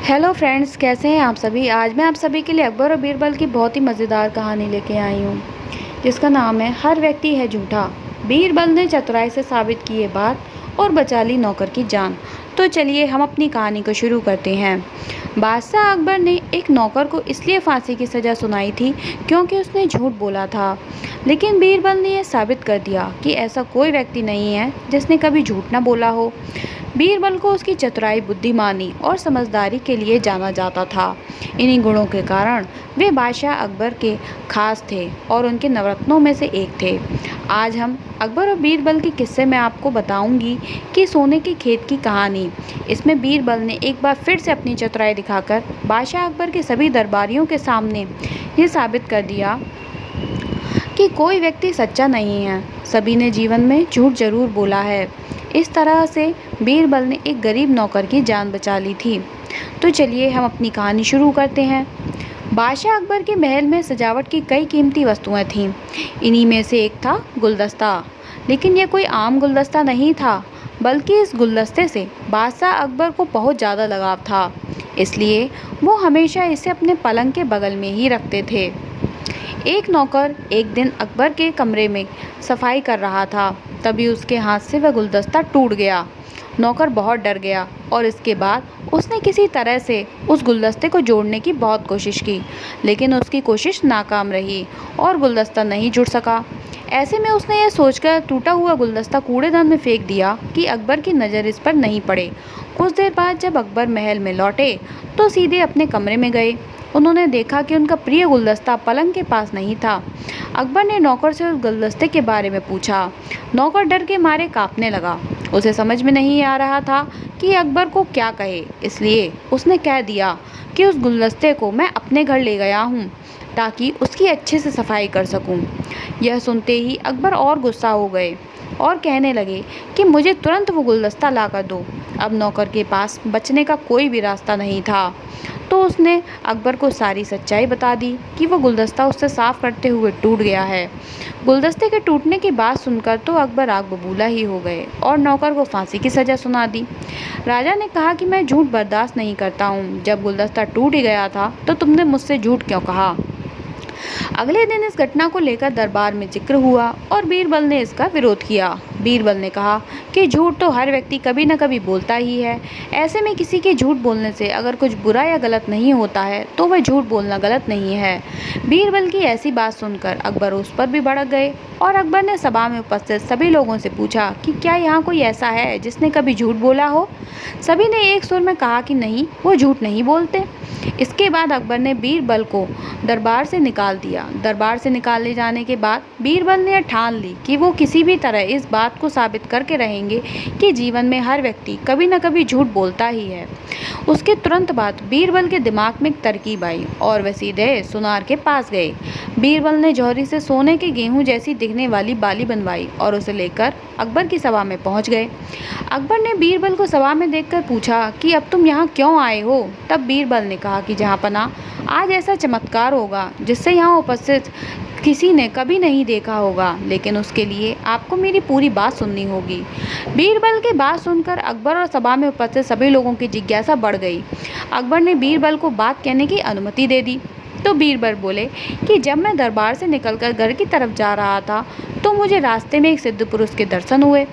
Hello friends, कैसे हैं आप सभी। आज मैं आप सभी के लिए अकबर और बीरबल की बहुत ही मज़ेदार कहानी लेके आई हूँ, जिसका नाम है हर व्यक्ति है झूठा। बीरबल ने चतुराई से साबित की ये बात और बचा ली नौकर की जान। तो चलिए हम अपनी कहानी को शुरू करते हैं। बादशाह अकबर ने एक नौकर को इसलिए फांसी की सज़ा सुनाई थी क्योंकि उसने झूठ बोला था। लेकिन बीरबल ने यह साबित कर दिया कि ऐसा कोई व्यक्ति नहीं है जिसने कभी झूठ न बोला हो। बीरबल को उसकी चतुराई, बुद्धिमानी और समझदारी के लिए जाना जाता था। इन्हीं गुणों के कारण वे बादशाह अकबर के खास थे और उनके नवरत्नों में से एक थे। आज हम अकबर और बीरबल के किस्से में आपको बताऊंगी कि सोने के खेत की कहानी। इसमें बीरबल ने एक बार फिर से अपनी चतुराई दिखाकर बादशाह अकबर के सभी दरबारियों के सामने ये साबित कर दिया कि कोई व्यक्ति सच्चा नहीं है, सभी ने जीवन में झूठ जरूर बोला है। इस तरह से बीरबल ने एक गरीब नौकर की जान बचा ली थी। तो चलिए हम अपनी कहानी शुरू करते हैं। बादशाह अकबर के महल में सजावट की कई कीमती वस्तुएं थीं। इन्हीं में से एक था गुलदस्ता। लेकिन यह कोई आम गुलदस्ता नहीं था, बल्कि इस गुलदस्ते से बादशाह अकबर को बहुत ज़्यादा लगाव था। इसलिए वो हमेशा इसे अपने पलंग के बगल में ही रखते थे। एक नौकर एक दिन अकबर के कमरे में सफाई कर रहा था, तभी उसके हाथ से वह गुलदस्ता टूट गया। नौकर बहुत डर गया और इसके बाद उसने किसी तरह से उस गुलदस्ते को जोड़ने की बहुत कोशिश की, लेकिन उसकी कोशिश नाकाम रही और गुलदस्ता नहीं जुड़ सका। ऐसे में उसने यह सोचकर टूटा हुआ गुलदस्ता कूड़ेदान में फेंक दिया कि अकबर की नज़र इस पर नहीं पड़े। कुछ देर बाद जब अकबर महल में लौटे तो सीधे अपने कमरे में गए। उन्होंने देखा कि उनका प्रिय गुलदस्ता पलंग के पास नहीं था। अकबर ने नौकर से उस गुलदस्ते के बारे में पूछा। नौकर डर के मारे कांपने लगा। उसे समझ में नहीं आ रहा था कि अकबर को क्या कहे, इसलिए उसने कह दिया कि उस गुलदस्ते को मैं अपने घर ले गया हूँ ताकि उसकी अच्छे से सफाई कर सकूँ। यह सुनते ही अकबर और गुस्सा हो गए और कहने लगे कि मुझे तुरंत वो गुलदस्ता ला कर दो। अब नौकर के पास बचने का कोई भी रास्ता नहीं था, तो उसने अकबर को सारी सच्चाई बता दी कि वो गुलदस्ता उससे साफ करते हुए टूट गया है। गुलदस्ते के टूटने की बात सुनकर तो अकबर आग बबूला ही हो गए और नौकर को फांसी की सज़ा सुना दी। राजा ने कहा कि मैं झूठ बर्दाश्त नहीं करता हूँ। जब गुलदस्ता टूट ही गया था तो तुमने मुझसे झूठ क्यों कहा। अगले दिन इस घटना को लेकर दरबार में जिक्र हुआ और बीरबल ने इसका विरोध किया। बीरबल ने कहा कि झूठ तो हर व्यक्ति कभी न कभी बोलता ही है। ऐसे में किसी के झूठ बोलने से अगर कुछ बुरा या गलत नहीं होता है तो वह झूठ बोलना गलत नहीं है। बीरबल की ऐसी बात सुनकर अकबर उस पर भी भड़क गए और अकबर ने सभा में उपस्थित सभी लोगों से पूछा कि क्या यहाँ कोई ऐसा है जिसने कभी झूठ बोला हो। सभी ने एक सुर में कहा कि नहीं, वो झूठ नहीं बोलते। इसके बाद अकबर ने बीरबल को दरबार से निकाल दिया। दरबार से निकाले जाने के बाद बीरबल ने ठान ली कि वो किसी भी तरह इस बात को साबित करके रहेंगे कि जीवन में हर व्यक्ति कभी न कभी झूठ बोलता ही है। उसके तुरंत बाद बीरबल के दिमाग में एक तरकीब आई और वह सीधे सुनार के पास गए। बीरबल ने जौहरी से सोने के गेहूं जैसी दिखने वाली बाली बनवाई और उसे लेकर अकबर की सभा में पहुंच गए। अकबर ने बीरबल को सभा में देखकर पूछा कि अब तुम यहाँ क्यों आए हो। तब बीरबल ने कहा कि जहाँपना, आज ऐसा चमत्कार होगा जिससे यहाँ उपस्थित किसी ने कभी नहीं देखा होगा, लेकिन उसके लिए आपको मेरी पूरी बात सुननी होगी। बीरबल की बात सुनकर अकबर और सभा में उपस्थित सभी लोगों की जिज्ञासा बढ़ गई। अकबर ने बीरबल को बात कहने की अनुमति दे दी। तो बीरबल बोले कि जब मैं दरबार से निकलकर घर की तरफ जा रहा था तो मुझे रास्ते में एक सिद्ध पुरुष के दर्शन हुए।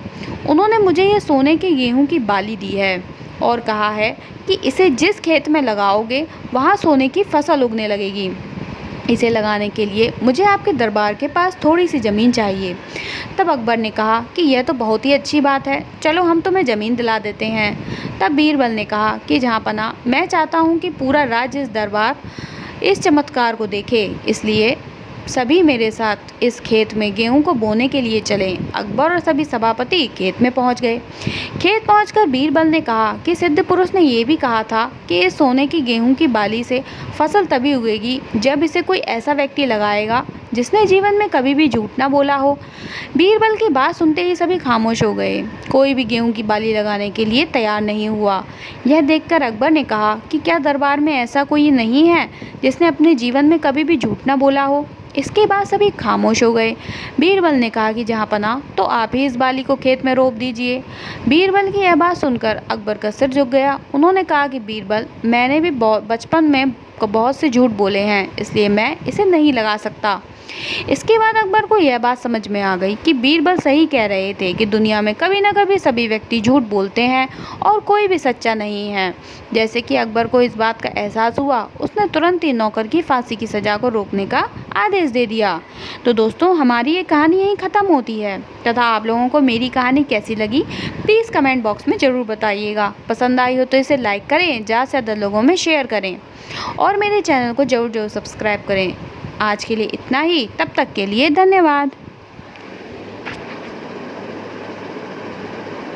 उन्होंने मुझे यह सोने के गेहूं की बाली दी है और कहा है कि इसे जिस खेत में लगाओगे वहाँ सोने की फसल उगने लगेगी। इसे लगाने के लिए मुझे आपके दरबार के पास थोड़ी सी ज़मीन चाहिए। तब अकबर ने कहा कि यह तो बहुत ही अच्छी बात है, चलो हम तुम्हें ज़मीन दिला देते हैं। तब बीरबल ने कहा कि जहाँपना, मैं चाहता हूँ कि पूरा राज्य इस दरबार इस चमत्कार को देखे, इसलिए सभी मेरे साथ इस खेत में गेहूं को बोने के लिए चलें। अकबर और सभी सभापति खेत में पहुंच गए। खेत पहुंचकर बीरबल ने कहा कि सिद्ध पुरुष ने ये भी कहा था कि इस सोने की गेहूं की बाली से फसल तभी उगेगी जब इसे कोई ऐसा व्यक्ति लगाएगा जिसने जीवन में कभी भी झूठ ना बोला हो। बीरबल की बात सुनते ही सभी खामोश हो गए। कोई भी गेहूं की बाली लगाने के लिए तैयार नहीं हुआ। यह देखकर अकबर ने कहा कि क्या दरबार में ऐसा कोई नहीं है जिसने अपने जीवन में कभी भी झूठ ना बोला हो। इसके बाद सभी खामोश हो गए। बीरबल ने कहा कि जहाँ पनाह तो आप ही इस बाली को खेत में रोप दीजिए। बीरबल की यह बात सुनकर अकबर का सिर झुक गया। उन्होंने कहा कि बीरबल, मैंने भी बचपन में बहुत से झूठ बोले हैं, इसलिए मैं इसे नहीं लगा सकता। इसके बाद अकबर को यह बात समझ में आ गई कि बीरबल सही कह रहे थे कि दुनिया में कभी न कभी सभी व्यक्ति झूठ बोलते हैं और कोई भी सच्चा नहीं है। जैसे कि अकबर को इस बात का एहसास हुआ, उसने तुरंत ही नौकर की फांसी की सज़ा को रोकने का आदेश दे दिया। तो दोस्तों, हमारी ये कहानी यहीं ख़त्म होती है। तथा आप लोगों को मेरी कहानी कैसी लगी, प्लीज़ कमेंट बॉक्स में ज़रूर बताइएगा। पसंद आई हो तो इसे लाइक करें, ज़्यादा से ज़्यादा लोगों में शेयर करें और मेरे चैनल को ज़रूर सब्सक्राइब करें। आज के लिए इतना ही, तब तक के लिए धन्यवाद।